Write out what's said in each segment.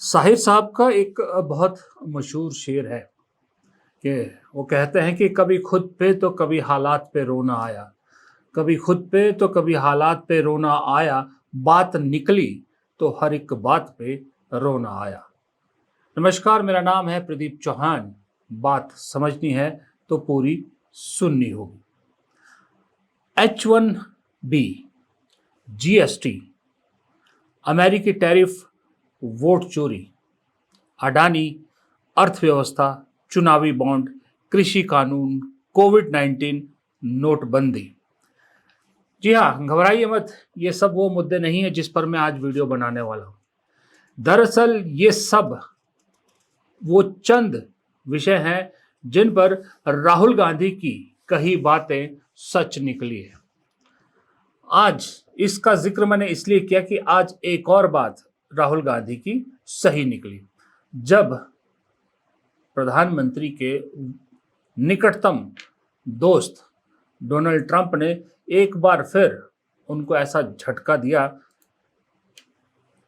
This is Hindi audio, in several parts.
साहिर साहब का एक बहुत मशहूर शेर है कि वो कहते हैं कि कभी खुद पे तो कभी हालात पे रोना आया, कभी खुद पे तो कभी हालात पे रोना आया, बात निकली तो हर एक बात पे रोना आया। नमस्कार, मेरा नाम है प्रदीप चौहान। बात समझनी है तो पूरी सुननी होगी। H1B, GST, अमेरिकी टैरिफ, वोट चोरी, अडानी, अर्थव्यवस्था, चुनावी बॉन्ड, कृषि कानून, कोविड-19, नोटबंदी। जी हाँ, घबराइए मत, ये सब वो मुद्दे नहीं है जिस पर मैं आज वीडियो बनाने वाला हूँ। दरअसल ये सब वो चंद विषय हैं जिन पर राहुल गांधी की कही बातें सच निकली है। आज इसका जिक्र मैंने इसलिए किया कि आज एक और बात राहुल गांधी की सही निकली, जब प्रधानमंत्री के निकटतम दोस्त डोनाल्ड ट्रंप ने एक बार फिर उनको ऐसा झटका दिया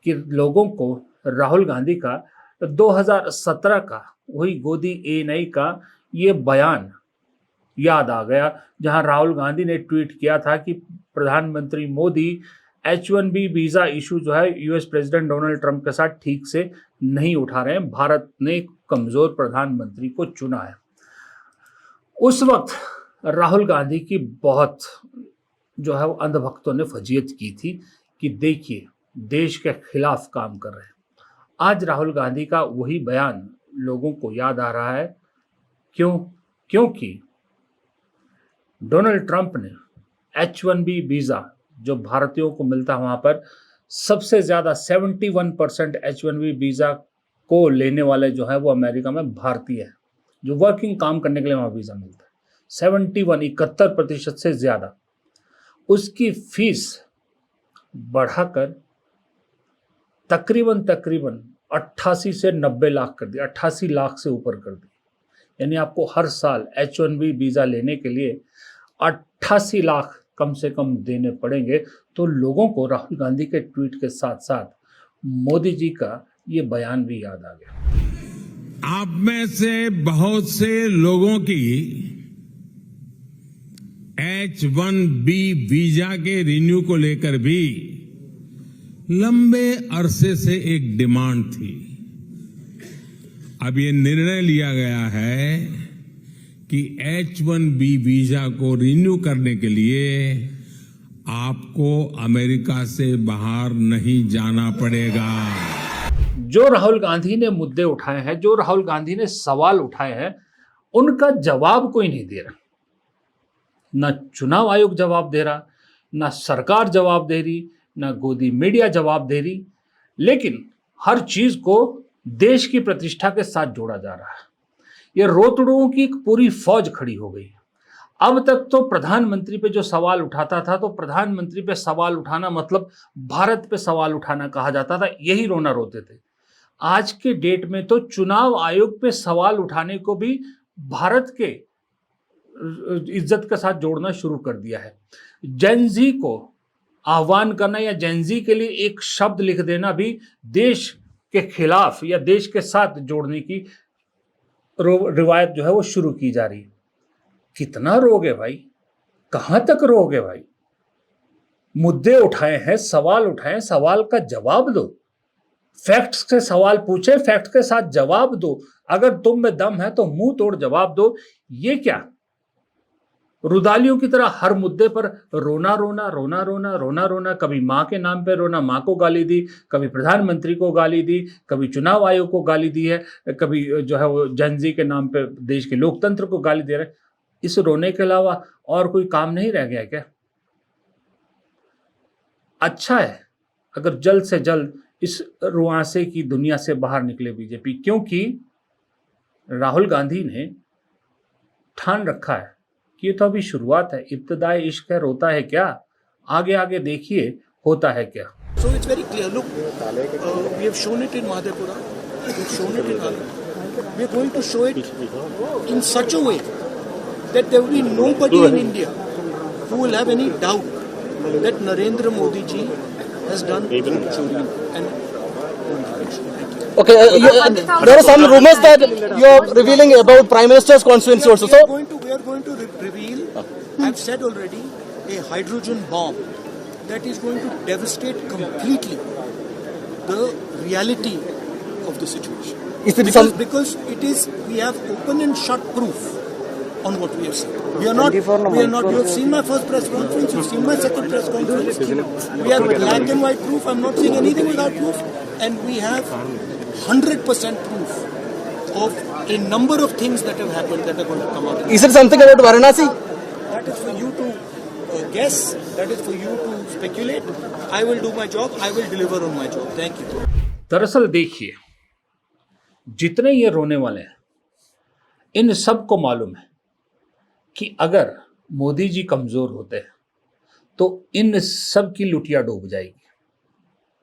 कि लोगों को राहुल गांधी का 2017 का वही गोदी ए नई का ये बयान याद आ गया, जहां राहुल गांधी ने ट्वीट किया था कि प्रधानमंत्री मोदी H1B वीजा इशू जो है यूएस प्रेसिडेंट डोनाल्ड ट्रंप के साथ ठीक से नहीं उठा रहे हैं, भारत ने कमजोर प्रधानमंत्री को चुना है। उस वक्त राहुल गांधी की बहुत जो है वो अंधभक्तों ने फजीयत की थी कि देखिए देश के खिलाफ काम कर रहे हैं। आज राहुल गांधी का वही बयान लोगों को याद आ रहा है। क्योंकि डोनाल्ड ट्रंप ने H1B वीजा जो भारतीयों को मिलता है वहां पर सबसे ज्यादा 71% H1B वीजा को लेने वाले जो है वो अमेरिका में भारतीय है, जो वर्किंग काम करने के लिए वहां वीजा मिलता है। 71% से ज्यादा। उसकी फीस बढ़ाकर तकरीबन 88 से 90 लाख कर दी, 88 लाख से ऊपर कर दी। यानी आपको हर साल H1B वीजा लेने के लिए 88 लाख कम से कम देने पड़ेंगे। तो लोगों को राहुल गांधी के ट्वीट के साथ साथ मोदी जी का ये बयान भी याद आ गया। आप में से बहुत से लोगों की H1B वीजा के रिन्यू को लेकर भी लंबे अरसे से एक डिमांड थी। अब ये निर्णय लिया गया है कि H1B वीजा को रिन्यू करने के लिए आपको अमेरिका से बाहर नहीं जाना पड़ेगा। जो राहुल गांधी ने मुद्दे उठाए हैं, जो राहुल गांधी ने सवाल उठाए हैं, उनका जवाब कोई नहीं दे रहा। ना चुनाव आयोग जवाब दे रहा, ना सरकार जवाब दे रही, ना गोदी मीडिया जवाब दे रही, लेकिन हर चीज को देश की प्रतिष्ठा के साथ जोड़ा जा रहा है। ये रोतड़ुओं की एक पूरी फौज खड़ी हो गई। अब तक तो प्रधानमंत्री पे जो सवाल उठाता था, तो प्रधानमंत्री पे सवाल उठाना मतलब भारत पे सवाल उठाना कहा जाता था, यही रोना रोते थे। आज के डेट में तो चुनाव आयोग पे सवाल उठाने को भी भारत के इज्जत के साथ जोड़ना शुरू कर दिया है। जेनजी को आह्वान करना या जेनजी के लिए एक शब्द लिख देना भी देश के खिलाफ या देश के साथ जोड़ने की रिवायत जो है वो शुरू की जा रही है। कितना रोगे भाई, कहां तक रोगे भाई? मुद्दे उठाए हैं, सवाल उठाए, सवाल का जवाब दो। फैक्ट्स से सवाल पूछे, फैक्ट के साथ जवाब दो। अगर तुम में दम है तो मुंह तोड़ जवाब दो। ये क्या रुदालियों की तरह हर मुद्दे पर रोना रोना रोना रोना रोना रोना? कभी मां के नाम पे रोना, मां को गाली दी, कभी प्रधानमंत्री को गाली दी, कभी चुनाव आयोग को गाली दी है, कभी जो है वो जेनजी के नाम पे देश के लोकतंत्र को गाली दे रहे। इस रोने के अलावा और कोई काम नहीं रह गया क्या? अच्छा है अगर जल्द से जल्द इस रुआंसे की दुनिया से बाहर निकले बीजेपी, क्योंकि राहुल गांधी ने ठान रखा है कि ये तो अभी शुरुआत है, इब्तिदाई इश्क है, रोता है क्या? आगे आगे देखिए होता है क्या। So it's very clear. Look, we have shown it in Madhepura. We have shown it in Alabama. We are going to show it in such a way that there will be nobody in India who will have any doubt that Narendra Modi ji has done chori. And go in that direction. Thank you. Okay, there are some rumors that you're revealing about Prime Minister's constituency also. We are So, going to reveal, I've said already, a hydrogen bomb that is going to devastate completely the reality of the situation. is it Because it is, we have open and shut proof on what we have said. We are not, you have seen my first press conference, you've seen my second press conference. We have black and white proof, I'm not saying anything without proof. And we have 100% proof of a number of things that have happened that are going to come out. is it something about Varanasi? That is for you to guess, that is for you to speculate. I will do my job, I will deliver on my job. Thank you. दरअसल देखिए, जितने ये रोने वाले हैं, इन सबको मालूम है कि अगर मोदी जी कमजोर होते हैं तो इन सब की लुटिया डूब जाएगी।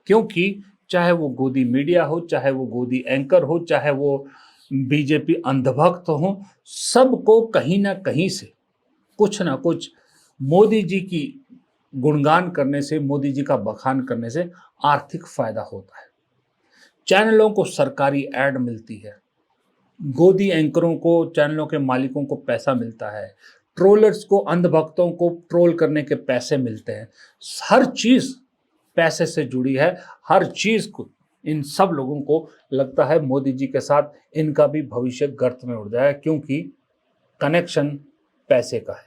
क्योंकि चाहे वो गोदी मीडिया हो, चाहे वो गोदी एंकर हो, चाहे वो बीजेपी अंधभक्त हो, सबको कहीं ना कहीं से कुछ ना कुछ मोदी जी की गुणगान करने से, मोदी जी का बखान करने से आर्थिक फायदा होता है। चैनलों को सरकारी ऐड मिलती है, गोदी एंकरों को, चैनलों के मालिकों को पैसा मिलता है, ट्रोलर्स को, अंधभक्तों को ट्रोल करने के पैसे मिलते हैं। हर चीज़ पैसे से जुड़ी है, हर चीज़ को इन सब लोगों को लगता है मोदी जी के साथ इनका भी भविष्य गर्त में उड़ जाए, क्योंकि कनेक्शन पैसे का है।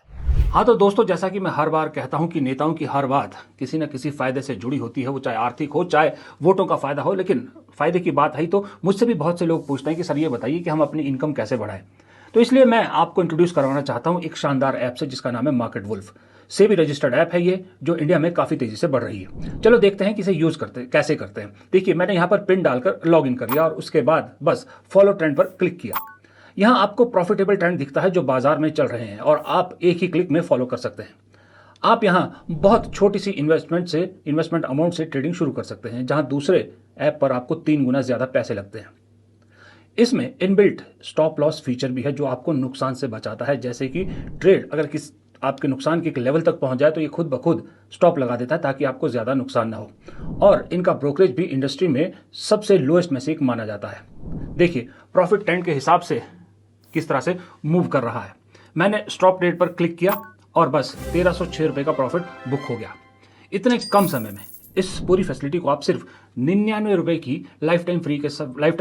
हाँ तो दोस्तों, जैसा कि मैं हर बार कहता हूं कि नेताओं की हर बात किसी न किसी फायदे से जुड़ी होती है, वो चाहे आर्थिक हो, चाहे वोटों का फायदा हो। लेकिन फायदे की बात आई तो मुझसे भी बहुत से लोग पूछते हैं कि सर ये बताइए कि हम अपनी इनकम कैसे बढ़ाएं। तो इसलिए मैं आपको इंट्रोड्यूस करवाना चाहता हूं एक शानदार ऐप से जिसका नाम है market wolf. SEBI registered app है ये, जो इंडिया में काफ़ी तेज़ी से बढ़ रही है। चलो देखते हैं कि इसे यूज़ कैसे करते हैं। देखिए, मैंने यहाँ पर पिन डालकर लॉग इन कर लिया और उसके बाद बस फॉलो ट्रेंड पर क्लिक किया। यहाँ आपको प्रॉफिटेबल ट्रेंड दिखता है जो बाजार में चल रहे हैं और आप एक ही क्लिक में फॉलो कर सकते हैं। आप यहाँ बहुत छोटी सी इन्वेस्टमेंट अमाउंट से ट्रेडिंग शुरू कर सकते हैं, जहाँ दूसरे ऐप पर आपको 3 गुना ज़्यादा पैसे लगते हैं। इसमें इनबिल्ट स्टॉप लॉस फीचर भी है जो आपको नुकसान से बचाता है। जैसे कि ट्रेड अगर आपके नुकसान के एक लेवल तक पहुंच जाए तो ये खुद ब खुद स्टॉप लगा देता है ताकि आपको ज़्यादा नुकसान ना हो। और इनका ब्रोकरेज भी इंडस्ट्री में सबसे लोएस्ट में से एक माना जाता है। देखिए, प्रॉफिट ट्रेंड के हिसाब से किस तरह से मूव कर रहा है। मैंने स्टॉप रेट पर क्लिक किया और बस 1306 रुपये का प्रॉफिट बुक हो गया। इतने कम समय में इस पूरी फैसिलिटी को आप सिर्फ 99 रुपये की लाइफ टाइम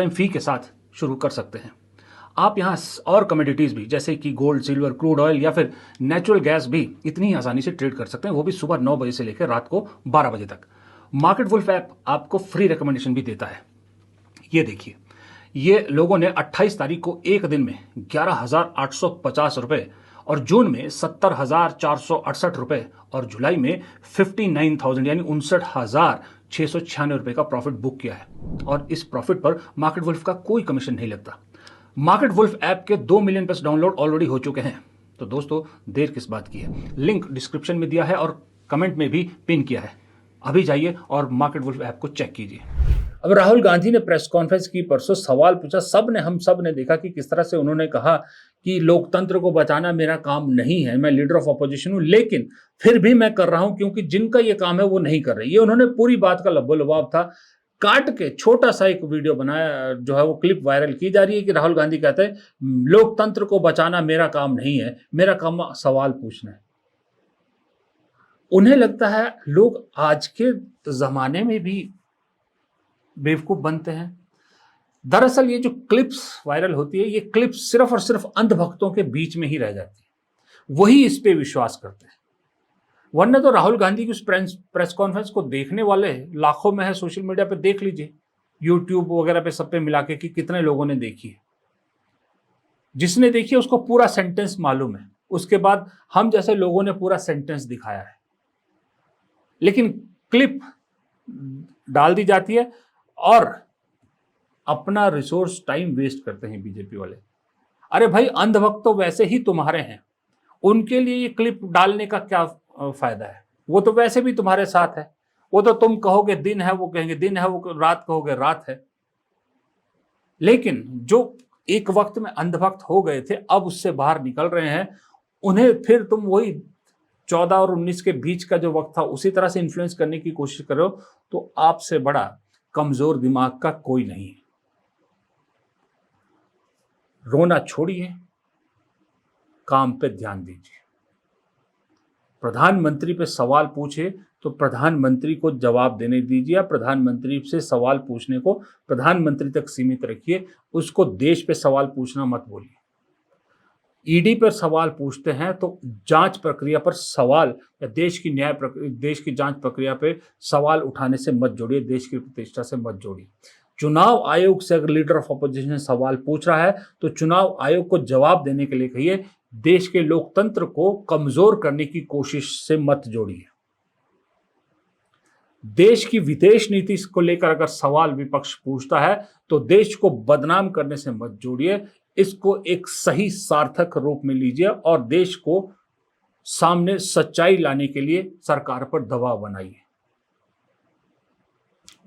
फी के साथ शुरू कर सकते हैं। आप यहाँ और कमोडिटीज़ भी जैसे कि गोल्ड, सिल्वर, क्रूड ऑयल या फिर नेचुरल गैस भी इतनी आसानी से ट्रेड कर सकते हैं, वो भी सुबह 9 बजे से लेकर रात को 12 बजे तक। मार्केट वुल्फ ऐप आपको फ्री रिकमेंडेशन भी देता है। ये देखिए, ये लोगों ने 28 तारीख को एक दिन में 11,850 रुपये और जून में 70,468 रुपये और जुलाई में 59,000 यानी 59,696 रुपये का प्रॉफिट बुक किया है। और इस प्रॉफिट पर मार्केट वुल्फ का कोई कमीशन नहीं लगता। मार्केट वुल्फ ऐप के 2 मिलियन प्लस डाउनलोड ऑलरेडी हो चुके हैं। तो दोस्तों, देर किस बात की है। लिंक डिस्क्रिप्शन में दिया है और कमेंट में भी पिन किया है। अभी जाइए और मार्केट वुल्फ ऐप को चेक कीजिए। अब राहुल गांधी ने प्रेस कॉन्फ्रेंस की, परसों सवाल पूछा, हम सब ने देखा कि किस तरह से उन्होंने कहा कि लोकतंत्र को बचाना मेरा काम नहीं है, मैं लीडर ऑफ अपोजिशन हूं, लेकिन फिर भी मैं कर रहा हूं क्योंकि जिनका ये काम है वो नहीं कर रहे। ये उन्होंने पूरी बात का लब्बो लबाब था काट के छोटा सा एक वीडियो बनाया, जो है वो क्लिप वायरल की जा रही है कि राहुल गांधी कहते हैं लोकतंत्र को बचाना मेरा काम नहीं है, मेरा काम सवाल पूछना है। उन्हें लगता है लोग आज के जमाने में भी बेवकूफ बनते हैं। दरअसल ये जो क्लिप्स वायरल होती है, ये क्लिप्स सिर्फ और सिर्फ अंधभक्तों के बीच में ही रह जाती है, वही इस पे विश्वास करते हैं। वरना तो राहुल गांधी की उस प्रेस कॉन्फ्रेंस को देखने वाले लाखों में है। सोशल मीडिया पे देख लीजिए, यूट्यूब वगैरह पे सब पे मिला के कि कितने लोगों ने देखी है। जिसने देखी है उसको पूरा सेंटेंस मालूम है, उसके बाद हम जैसे लोगों ने पूरा सेंटेंस दिखाया है। लेकिन क्लिप डाल दी जाती है और अपना रिसोर्स टाइम वेस्ट करते हैं बीजेपी वाले। अरे भाई, अंधभक्त तो वैसे ही तुम्हारे हैं, उनके लिए ये क्लिप डालने का क्या फायदा है? वो तो वैसे भी तुम्हारे साथ है। वो तो तुम कहोगे दिन है, वो कहेंगे दिन है, वो रात कहोगे रात है। लेकिन जो एक वक्त में अंधभक्त हो गए थे, अब उससे बाहर निकल रहे हैं, उन्हें फिर तुम वही 14 और 19 के बीच का जो वक्त था उसी तरह से इन्फ्लुएंस करने की कोशिश कर रहे हो। तो आपसे बड़ा कमजोर दिमाग का कोई नहीं है। रोना छोड़िए, काम पे ध्यान दीजिए। प्रधानमंत्री पे सवाल पूछे तो प्रधानमंत्री को जवाब देने दीजिए, या प्रधानमंत्री से सवाल पूछने को प्रधानमंत्री तक सीमित रखिए, उसको देश पे सवाल पूछना मत बोलिए। ईडी पर सवाल पूछते हैं तो जांच प्रक्रिया पर सवाल या देश की जांच प्रक्रिया पे सवाल उठाने से मत जोड़िए, देश की प्रतिष्ठा से मत जोड़िए। चुनाव आयोग से अगर लीडर ऑफ अपोजिशन सवाल पूछ रहा है तो चुनाव आयोग को जवाब देने के लिए कहिए, देश के लोकतंत्र को कमजोर करने की कोशिश से मत जोड़िए। देश की विदेश नीति को लेकर अगर सवाल विपक्ष पूछता है तो देश को बदनाम करने से मत जोड़िए, इसको एक सही सार्थक रूप में लीजिए और देश को सामने सच्चाई लाने के लिए सरकार पर दबाव बनाइए।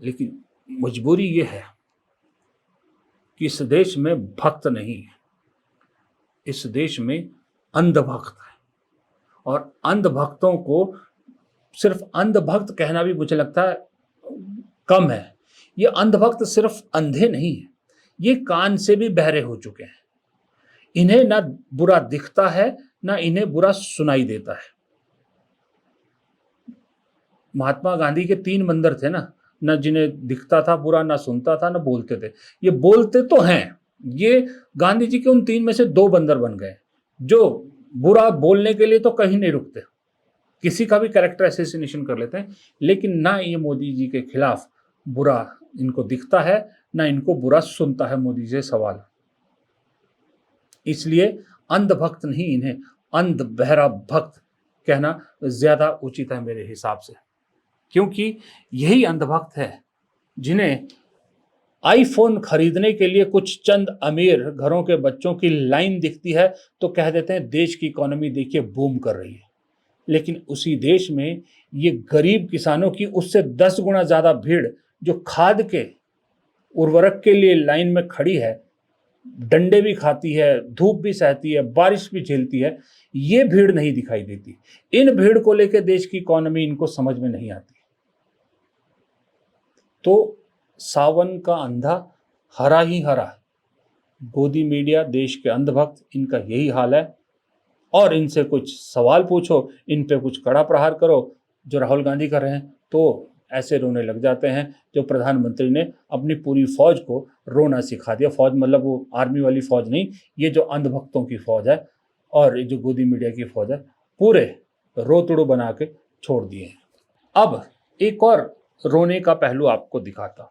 लेकिन मजबूरी यह है कि इस देश में भक्त नहीं है, इस देश में अंधभक्त है। और अंधभक्तों को सिर्फ अंधभक्त कहना भी मुझे लगता है कम है। ये अंधभक्त सिर्फ अंधे नहीं है, ये कान से भी बहरे हो चुके हैं। इन्हें ना बुरा दिखता है, ना इन्हें बुरा सुनाई देता है। महात्मा गांधी के 3 बंदर थे ना जिन्हें दिखता था बुरा, ना सुनता था, ना बोलते थे। ये बोलते तो हैं, ये गांधी जी के उन 3 में से 2 बंदर बन गए जो बुरा बोलने के लिए तो कहीं नहीं रुकते, किसी का भी कैरेक्टर असैसिनेशन कर लेते हैं। लेकिन ना ये मोदी जी के खिलाफ बुरा इनको दिखता है, ना इनको बुरा सुनता है मोदी जी से सवाल। इसलिए अंधभक्त नहीं, इन्हें अंध बहरा भक्त कहना ज्यादा उचित है मेरे हिसाब से, क्योंकि यही अंधभक्त है जिन्हें आईफोन खरीदने के लिए कुछ चंद अमीर घरों के बच्चों की लाइन दिखती है तो कह देते हैं देश की इकोनॉमी देखिए बूम कर रही है। लेकिन उसी देश में ये गरीब किसानों की उससे 10 गुना ज्यादा भीड़ जो खाद के उर्वरक के लिए लाइन में खड़ी है, डंडे भी खाती है, धूप भी सहती है, बारिश भी झेलती है, ये भीड़ नहीं दिखाई देती। इन भीड़ को लेकर देश की इकोनॉमी इनको समझ में नहीं आती। तो सावन का अंधा हरा ही हरा। गोदी मीडिया, देश के अंधभक्त, इनका यही हाल है। और इनसे कुछ सवाल पूछो, इन पे कुछ कड़ा प्रहार करो जो राहुल गांधी कर रहे हैं तो ऐसे रोने लग जाते हैं जो प्रधानमंत्री ने अपनी पूरी फौज को रोना सिखा दिया। फौज मतलब वो आर्मी वाली फौज नहीं, ये जो अंधभक्तों की फौज है और ये जो गोदी मीडिया की फौज है, पूरे रोतड़ू बना के छोड़ दिए हैं। अब एक और रोने का पहलू आपको दिखाता हूं।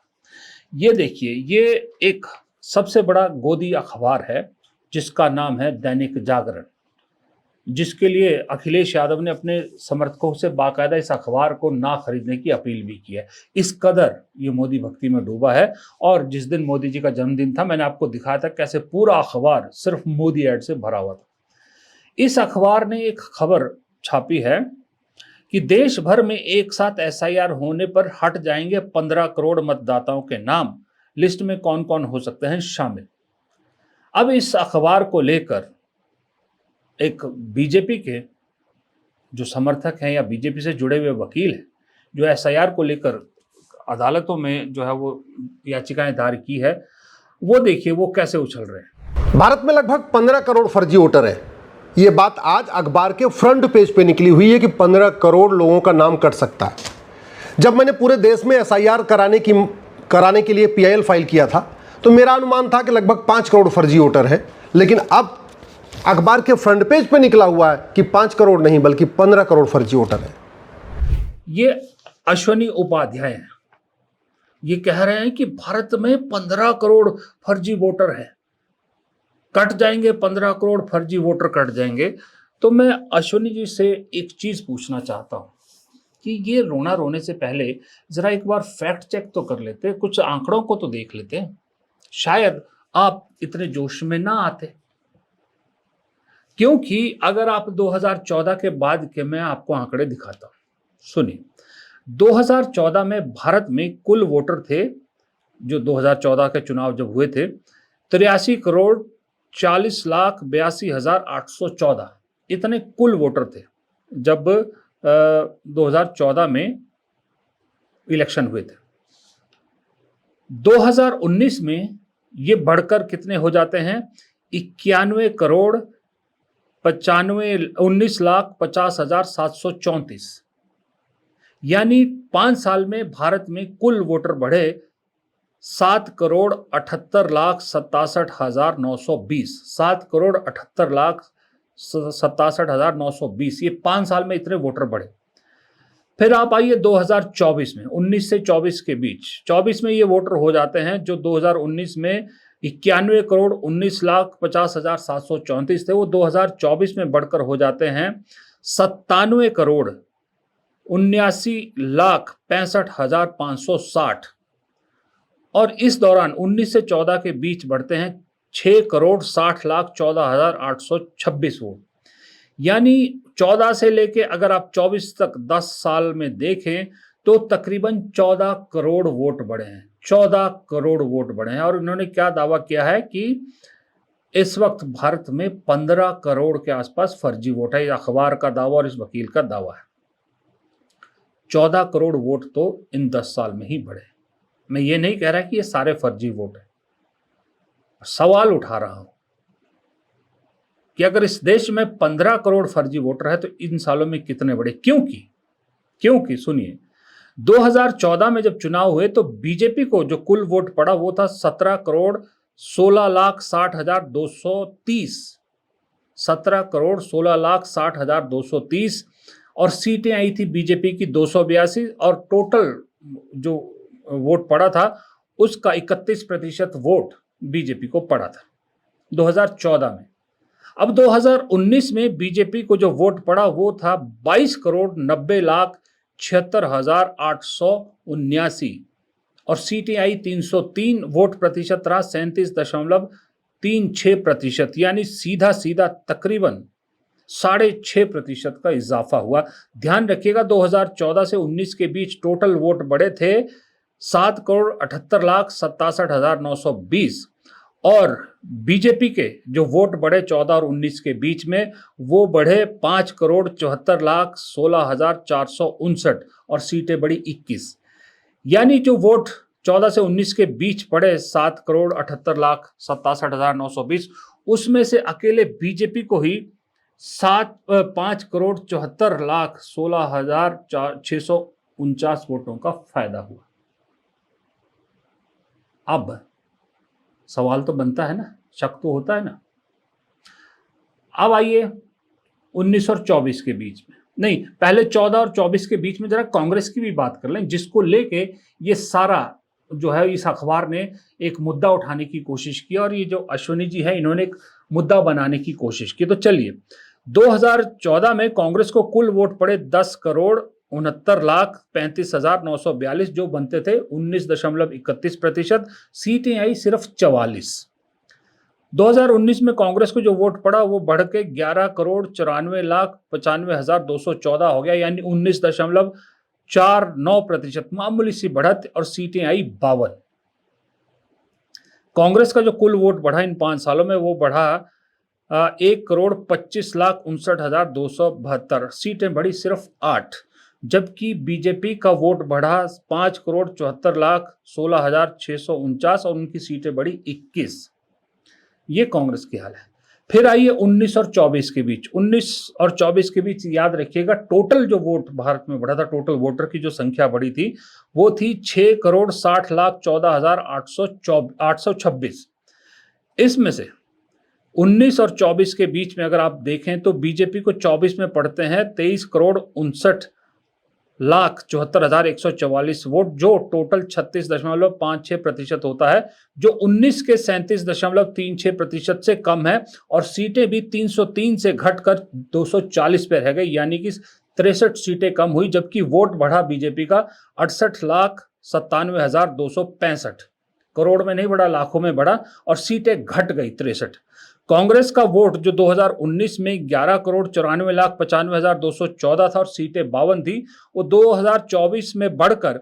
ये देखिए, ये एक सबसे बड़ा गोदी अखबार है जिसका नाम है दैनिक जागरण, जिसके लिए अखिलेश यादव ने अपने समर्थकों से बाकायदा इस अखबार को ना खरीदने की अपील भी की है। इस कदर ये मोदी भक्ति में डूबा है। और जिस दिन मोदी जी का जन्मदिन था, मैंने आपको दिखाया था कैसे पूरा अखबार सिर्फ मोदी ऐड से भरा हुआ था। इस अखबार ने एक खबर छापी है कि देश भर में एक साथ एसआईआर होने पर हट जाएंगे 15 करोड़ मतदाताओं के नाम, लिस्ट में कौन कौन हो सकते हैं शामिल। अब इस अखबार को लेकर एक बीजेपी के जो समर्थक हैं या बीजेपी से जुड़े हुए वकील हैं, जो एसआईआर को लेकर अदालतों में जो है वो याचिकाएं दायर की है, वो देखिए वो कैसे उछल रहे हैं। भारत में लगभग 15 करोड़ फर्जी वोटर हैं। ये बात आज अखबार के फ्रंट पेज पे निकली हुई है कि 15 करोड़ लोगों का नाम कट सकता है। जब मैंने पूरे देश में एसआईआर कराने के लिए पीआईएल फाइल किया था तो मेरा अनुमान था कि लगभग 5 करोड़ फर्जी वोटर हैं, लेकिन अब अखबार के फ्रंट पेज पे निकला हुआ है कि 5 करोड़ नहीं बल्कि 15 करोड़ फर्जी वोटर हैं। ये अश्वनी उपाध्याय हैं, ये कह रहे हैं कि भारत में 15 करोड़ फर्जी वोटर हैं, कट जाएंगे 15 करोड़ फर्जी वोटर कट जाएंगे। तो मैं अश्वनी जी से एक चीज पूछना चाहता हूं कि ये रोना रोने से पहले जरा एक बार फैक्ट चेक तो कर लेते, कुछ आंकड़ों को तो देख लेते, शायद आप इतने जोश में ना आते। क्योंकि अगर आप 2014 के बाद के मैं आपको आंकड़े दिखाता हूं, सुनिए। 2014 में भारत में कुल वोटर थे, जो 2014 के चुनाव जब हुए थे, 83 करोड़ 40,82,814 इतने कुल वोटर थे जब 2014 में इलेक्शन हुए थे। 2019 में ये बढ़कर कितने हो जाते हैं? 19,50,734, यानी 5 साल में भारत में कुल वोटर बढ़े 7,78,67,920, 7,78,67,920, ये 5 साल में इतने वोटर बढ़े। फिर आप आइए 2024 में, 19 से 24 के बीच, 24 में ये वोटर हो जाते हैं जो 2019 में 91,19,50,734 थे, वो 2024 में बढ़कर हो जाते हैं 97,79,65,560, और इस दौरान 19 से 14 के बीच बढ़ते हैं 6,60,14,826 वोट। यानी 14 से लेके अगर आप 24 तक 10 साल में देखें तो तकरीबन 14 करोड़ वोट बढ़े हैं, 14 करोड़ वोट बढ़े हैं। और इन्होंने क्या दावा किया है कि इस वक्त भारत में 15 करोड़ के आसपास फर्जी वोट है। इस अखबार का दावा और इस वकील का दावा है। 14 करोड़ वोट तो इन 10 साल में ही बढ़े। मैं ये नहीं कह रहा कि ये सारे फर्जी वोट है, सवाल उठा रहा हूं कि अगर इस देश में 15 करोड़ फर्जी वोटर है तो इन सालों में कितने बढ़े? क्योंकि सुनिए, 2014 में जब चुनाव हुए तो बीजेपी को जो कुल वोट पड़ा वो था 17,16,60,230, 17,16,60,230, और सीटें आई थी बीजेपी की 282, और टोटल जो वोट पड़ा था उसका 31% वोट बीजेपी को पड़ा था 2014 में। अब 2019 में बीजेपी को जो वोट पड़ा वो था 22,90,76,879, और सीटें आई 303, वोट प्रतिशत रहा 37.36%, यानी सीधा सीधा तकरीबन 6.5% का इजाफा हुआ। ध्यान रखिएगा 2014 से 19 के बीच टोटल वोट बढ़े थे 7,78,67,920, और बीजेपी के जो वोट बढ़े 14 और 19 के बीच में वो बढ़े 5,74,16,459, और सीटें बढ़ी 21। यानी जो वोट 14 से 19 के बीच पड़े 7,78,67,920, उसमें से अकेले बीजेपी को ही 5,74,16,649 वोटों का फायदा हुआ। अब सवाल तो बनता है ना, शक तो होता है ना। अब आइए 19 और 24 के बीच में, नहीं पहले 14 और 24 के बीच में जरा कांग्रेस की भी बात कर लें, जिसको लेके ये सारा जो है इस अखबार ने एक मुद्दा उठाने की कोशिश की, और ये जो अश्विनी जी है इन्होंने एक मुद्दा बनाने की कोशिश की। तो चलिए, 2014 में कांग्रेस को कुल वोट पड़े 10,69,35,942, जो बनते थे 19.31%, सीटें आई सिर्फ 44। 2019 में कांग्रेस को जो वोट पड़ा वो बढ़ के 11,94,95,214 हो गया, यानी 19.49%, मामूली सी बढ़त, और सीटें आई 52। कांग्रेस का जो कुल वोट बढ़ा इन 5 सालों में वो बढ़ा 1,25,59,272, सीटें बढ़ी सिर्फ 8, जबकि बीजेपी का वोट बढ़ा 5,74,16,649, और उनकी सीटें बढ़ी 21। ये कांग्रेस की हाल है। फिर आइए 19 और 24 के बीच, 19 और 24 के बीच याद रखिएगा टोटल जो वोट भारत में बढ़ा था, टोटल वोटर की जो संख्या बढ़ी थी वो थी 6,60,14,826। इसमें से 19 और 24 के बीच में अगर आप देखें तो बीजेपी को 24 में पड़ते हैं 23,59,74,144 वोट, जो टोटल 36.56% होता है, जो 19 के 37.36% से कम है, और सीटें भी 303 से घटकर 240 पे रह गई, यानी कि 63 सीटें कम हुई, जबकि वोट बढ़ा बीजेपी का 68,97,265, करोड़ में नहीं बढ़ा, लाखों में बढ़ा, और सीटें घट गई 63। कांग्रेस का वोट जो 2019 में 11,94,95,214 था और सीटें 52 थी, वो 2024 में बढ़कर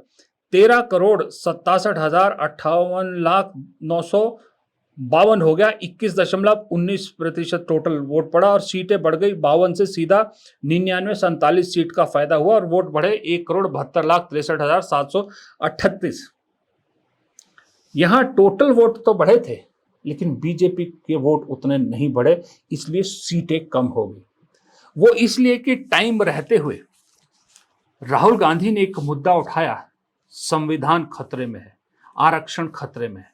13,67,58,952 हो गया, 21.19% टोटल वोट पड़ा, और सीटें बढ़ गई 52 से सीधा 99-47 सीट का फायदा हुआ, और वोट बढ़े 1,72,63,738। यहां टोटल वोट तो बढ़े थे, लेकिन बीजेपी के वोट उतने नहीं बढ़े, इसलिए सीटें कम हो गई। वो इसलिए कि टाइम रहते हुए राहुल गांधी ने एक मुद्दा उठाया, संविधान खतरे में है, आरक्षण खतरे में है।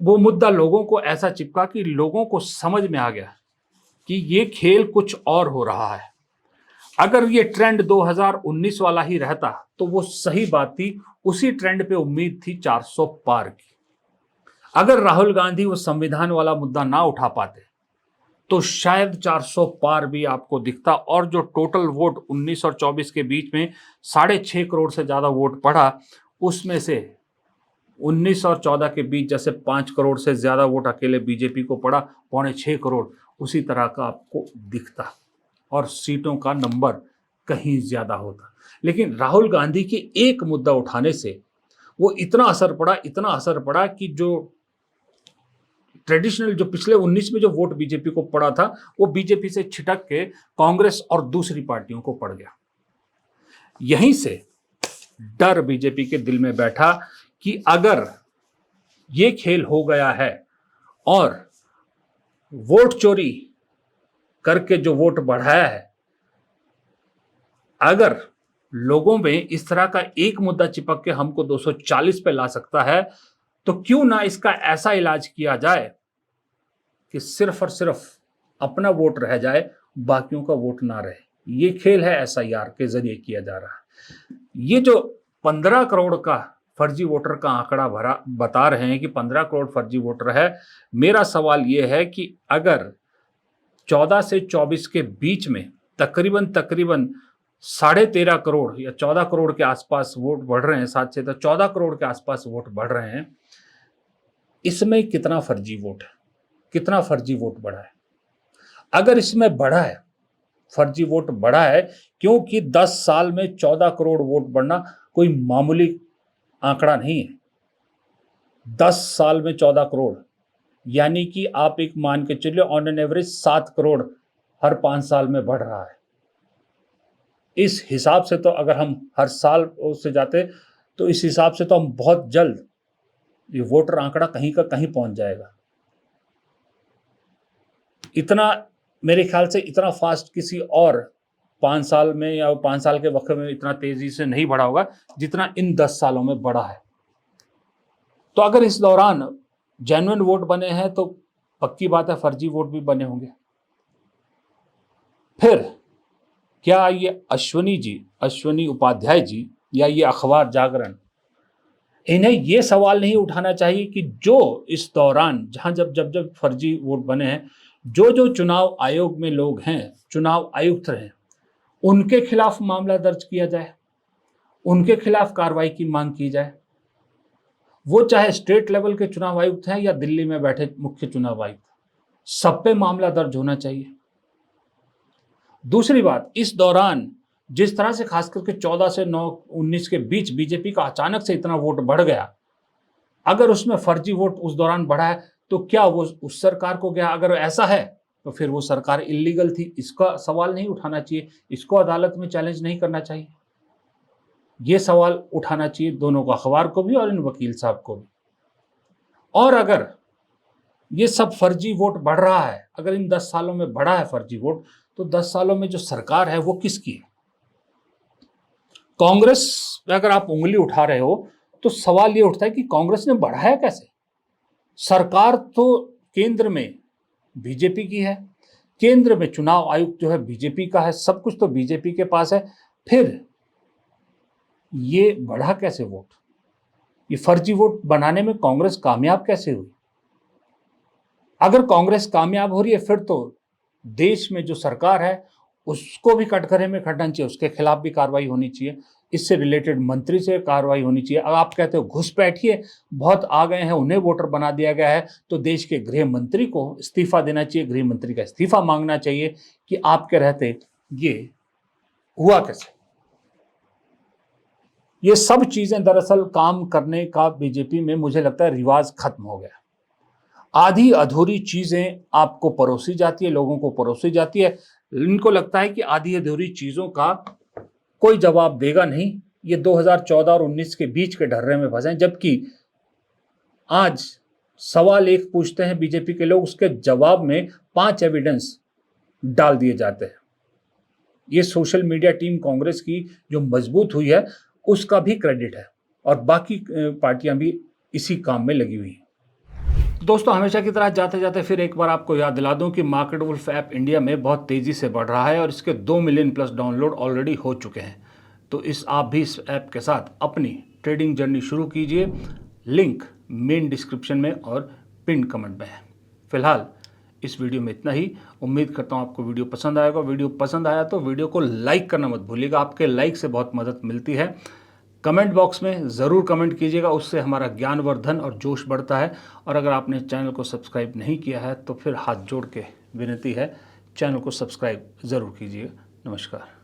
वो मुद्दा लोगों को ऐसा चिपका कि लोगों को समझ में आ गया कि ये खेल कुछ और हो रहा है। अगर ये ट्रेंड 2019 वाला ही रहता तो वो सही बात थी, उसी ट्रेंड पे उम्मीद थी 400 पार की। अगर राहुल गांधी वो संविधान वाला मुद्दा ना उठा पाते तो शायद 400 पार भी आपको दिखता, और जो टोटल वोट 19 और 24 के बीच में 6.5 करोड़ से ज्यादा वोट पड़ा, उसमें से 19 और 14 के बीच जैसे 5 करोड़ से ज्यादा वोट अकेले बीजेपी को पड़ा, 5.25 करोड़ उसी तरह का आपको दिखता और सीटों का नंबर कहीं ज्यादा होता। लेकिन राहुल गांधी के एक मुद्दा उठाने से वो इतना असर पड़ा कि जो ट्रेडिशनल, जो पिछले 19 में जो वोट बीजेपी को पड़ा था, वो बीजेपी से छिटक के कांग्रेस और दूसरी पार्टियों को पड़ गया। यहीं से डर बीजेपी के दिल में बैठा कि अगर ये खेल हो गया है और वोट चोरी करके जो वोट बढ़ाया है, अगर लोगों में इस तरह का एक मुद्दा चिपक के हमको 240 पे ला सकता है, तो क्यों ना इसका ऐसा इलाज किया जाए कि सिर्फ और सिर्फ अपना वोट रह जाए, बाकियों का वोट ना रहे। ये खेल है एसआईआर के जरिए किया जा रहा है। ये जो 15 करोड़ का फर्जी वोटर का आंकड़ा बता रहे हैं कि 15 करोड़ फर्जी वोटर है, मेरा सवाल ये है कि अगर 14 से 24 के बीच में तकरीबन 13.5 करोड़ या 14 करोड़ के आसपास वोट बढ़ रहे हैं, 7 से 14 करोड़ के आसपास वोट बढ़ रहे हैं, इसमें कितना फर्जी वोट है, कितना फर्जी वोट बढ़ा है? अगर इसमें बढ़ा है, फर्जी वोट बढ़ा है, क्योंकि 10 साल में 14 करोड़ वोट बढ़ना कोई मामूली आंकड़ा नहीं है। 10 साल में 14 करोड़ यानी कि आप एक मान के चलिए ऑन एन एवरेज 7 करोड़ हर 5 साल में बढ़ रहा है। इस हिसाब से तो अगर हम हर साल से जाते तो इस हिसाब से तो हम बहुत जल्द ये वोटर आंकड़ा कहीं का कहीं पहुंच जाएगा। इतना मेरे ख्याल से इतना फास्ट किसी और 5 साल में या 5 साल के वक्त में इतना तेजी से नहीं बढ़ा होगा जितना इन 10 सालों में बढ़ा है। तो अगर इस दौरान जेन्युइन वोट बने हैं तो पक्की बात है फर्जी वोट भी बने होंगे। फिर क्या ये अश्वनी उपाध्याय जी या ये अखबार जागरण, इन्हें ये सवाल नहीं उठाना चाहिए कि जो इस दौरान जहां जब फर्जी वोट बने हैं, जो चुनाव आयोग में लोग हैं, चुनाव आयुक्त हैं, उनके खिलाफ मामला दर्ज किया जाए, उनके खिलाफ कार्रवाई की मांग की जाए। वो चाहे स्टेट लेवल के चुनाव आयुक्त हैं या दिल्ली में बैठे मुख्य चुनाव आयुक्त, सब पे मामला दर्ज होना चाहिए। दूसरी बात, इस दौरान जिस तरह से खास करके 14 से 19 के बीच बीजेपी का अचानक से इतना वोट बढ़ गया, अगर उसमें फर्जी वोट उस दौरान बढ़ा है तो क्या वो उस सरकार को गया? अगर ऐसा है तो फिर वो सरकार इलीगल थी, इसका सवाल नहीं उठाना चाहिए, इसको अदालत में चैलेंज नहीं करना चाहिए। ये सवाल उठाना चाहिए दोनों को, अखबार को भी और इन वकील साहब को भी। और अगर ये सब फर्जी वोट बढ़ रहा है, अगर इन 10 सालों में बढ़ा है फर्जी वोट, तो 10 सालों में जो सरकार है वो किसकी है? कांग्रेस पे अगर आप उंगली उठा रहे हो तो सवाल ये उठता है कि कांग्रेस ने बढ़ाया कैसे? सरकार तो केंद्र में बीजेपी की है, केंद्र में चुनाव आयुक्त जो है बीजेपी का है, सब कुछ तो बीजेपी के पास है, फिर ये बढ़ा कैसे वोट? ये फर्जी वोट बनाने में कांग्रेस कामयाब कैसे हुई? अगर कांग्रेस कामयाब हो रही है फिर तो देश में जो सरकार है उसको भी कटघरे में खड़ना चाहिए, उसके खिलाफ भी कार्रवाई होनी चाहिए, इससे रिलेटेड मंत्री से कार्रवाई होनी चाहिए। अब आप कहते हो घुसपैठिए बहुत आ गए हैं, उन्हें वोटर बना दिया गया है, तो देश के गृह मंत्री को इस्तीफा देना चाहिए, गृह मंत्री का इस्तीफा मांगना चाहिए कि आपके रहते ये हुआ कैसे। ये सब चीजें दरअसल काम करने का बीजेपी में मुझे लगता है रिवाज खत्म हो गया। आधी अधूरी चीजें आपको परोसी जाती है, लोगों को परोसी जाती है, इनको लगता है कि आधी अधूरी चीजों का कोई जवाब देगा नहीं, ये 2014 और 19 के बीच के ढर्रे में फंसे हैं, जबकि आज सवाल एक पूछते हैं बीजेपी के लोग, उसके जवाब में 5 एविडेंस डाल दिए जाते हैं। ये सोशल मीडिया टीम कांग्रेस की जो मजबूत हुई है उसका भी क्रेडिट है, और बाकी पार्टियां भी इसी काम में लगी हुई हैं। दोस्तों, हमेशा की तरह जाते जाते फिर एक बार आपको याद दिला दूं कि मार्केट वुल्फ ऐप इंडिया में बहुत तेज़ी से बढ़ रहा है और इसके 2 मिलियन प्लस डाउनलोड ऑलरेडी हो चुके हैं। तो आप भी इस ऐप के साथ अपनी ट्रेडिंग जर्नी शुरू कीजिए। लिंक मेन डिस्क्रिप्शन में और पिन कमेंट में है। फिलहाल इस वीडियो में इतना ही। उम्मीद करता हूँ आपको वीडियो पसंद आएगा। वीडियो पसंद आया तो वीडियो को लाइक करना मत भूलिएगा, आपके लाइक से बहुत मदद मिलती है। कमेंट बॉक्स में ज़रूर कमेंट कीजिएगा, उससे हमारा ज्ञानवर्धन और जोश बढ़ता है। और अगर आपने चैनल को सब्सक्राइब नहीं किया है तो फिर हाथ जोड़ के विनती है, चैनल को सब्सक्राइब ज़रूर कीजिएगा। नमस्कार।